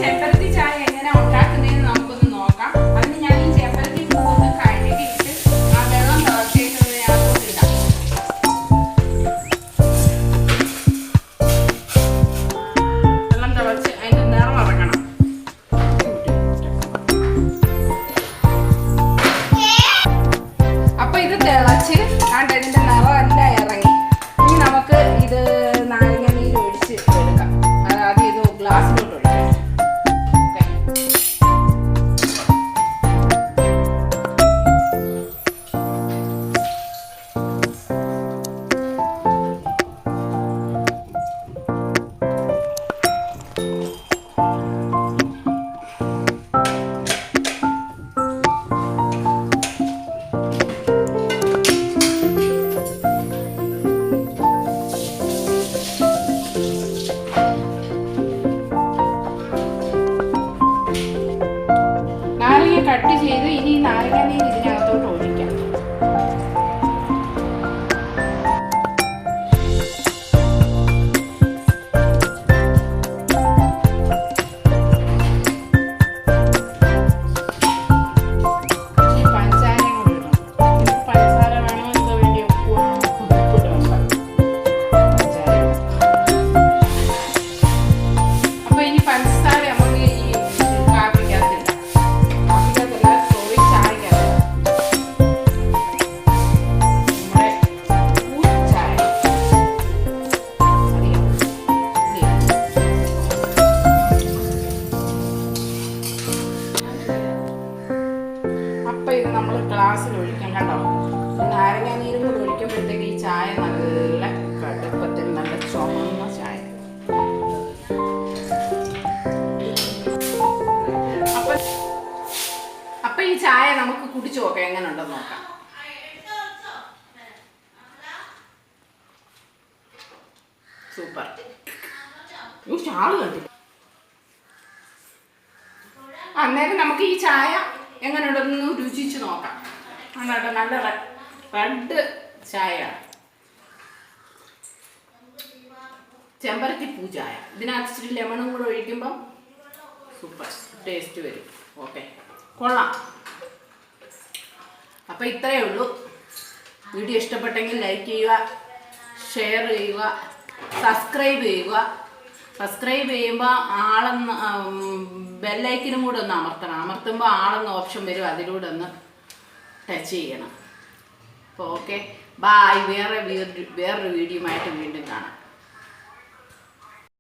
ചെമ്പരത്തി ചായ എങ്ങനെ ഉണ്ടാക്കുന്നതെന്ന് നമുക്കൊന്ന് നോക്കാം. അതിന് ഞാൻ ഈ ചെമ്പരത്തി പൂവൊന്ന് കഴുകിയിട്ട് ആ വെള്ളം തിളച്ചേക്കുന്നതിനകത്തോട്ട് ഇടാം. വെള്ളം തിളച്ച് അതിൻ്റെ നിറം ഇറങ്ങണം. അപ്പൊ ഇത് തിളച്ച് ഇതിന്റെ നിറമെല്ലാം ഇറങ്ങി. ഇനി നമുക്ക് ഇത് നാരങ്ങ നീര് ഒഴിച്ച് എടുക്കാം. ആദ്യം ഇത് ഗ്ലാസ്സിലോട്ട് ഒഴിക്കാം. കട്ട് ചെയ്ത് ഇനി നാരങ്ങ നീര് ഇതിനകത്തോട്ട് ഒഴിക്കാം. പഞ്ചസാരയും കൂടി ഇടണം. പഞ്ചസാര വേണോ എന്തോ വേണ്ടി അപ്പൊ ഇനി പഞ്ചസാര നമുക്ക് ഈ കാപ്പിക്കകത്തില്ല. അപ്പൊ ഇത് നമ്മൾ ഗ്ലാസ്സിൽ ഒഴിക്കാം. കണ്ടോ, നാരങ്ങ നീരും കൂടി ഒഴിക്കുമ്പോഴത്തേക്ക് ഈ ചായ നല്ല കടുപ്പത്തിൽ നല്ല ചുമന്ന ചായ. അപ്പൊ ഈ ചായ നമുക്ക് കുടിച്ചു നോക്കാം, എങ്ങനെ ഉണ്ടെന്ന് നോക്കാം. സൂപ്പർ. ചാള് കണ്ടില്ല. അന്നേരം നമുക്ക് ഈ ചായ എങ്ങനെ ഉണ്ടെന്ന് രുചിച്ച് നോക്കാം. അങ്ങോട്ട് നല്ല റെഡ് ചായ, ചെമ്പരത്തി പൂ ചായ. ഇതിനകത്ത് ഇച്ചിരി ലെമണും കൂടെ ഒഴിക്കുമ്പം സൂപ്പർ ടേസ്റ്റ് വരും. ഓക്കെ, കൊള്ളാം. അപ്പം ഇത്രയേ ഉള്ളൂ. വീഡിയോ ഇഷ്ടപ്പെട്ടെങ്കിൽ ലൈക്ക് ചെയ്യുക, ഷെയർ ചെയ്യുക, സബ്സ്ക്രൈബ് ചെയ്യുക. സബ്സ്ക്രൈബ് ചെയ്യുമ്പോൾ ബെല്ലൈക്കനും കൂടെ ഒന്ന് അമർത്തണം. അമർത്തുമ്പോൾ ആളെന്ന ഓപ്ഷൻ വരും, അതിലൂടെ ഒന്ന് ടച്ച് ചെയ്യണം. അപ്പോൾ ഓക്കെ, ബായ്. വേറൊരു വീഡിയോയുമായിട്ട് വീണ്ടും കാണാം.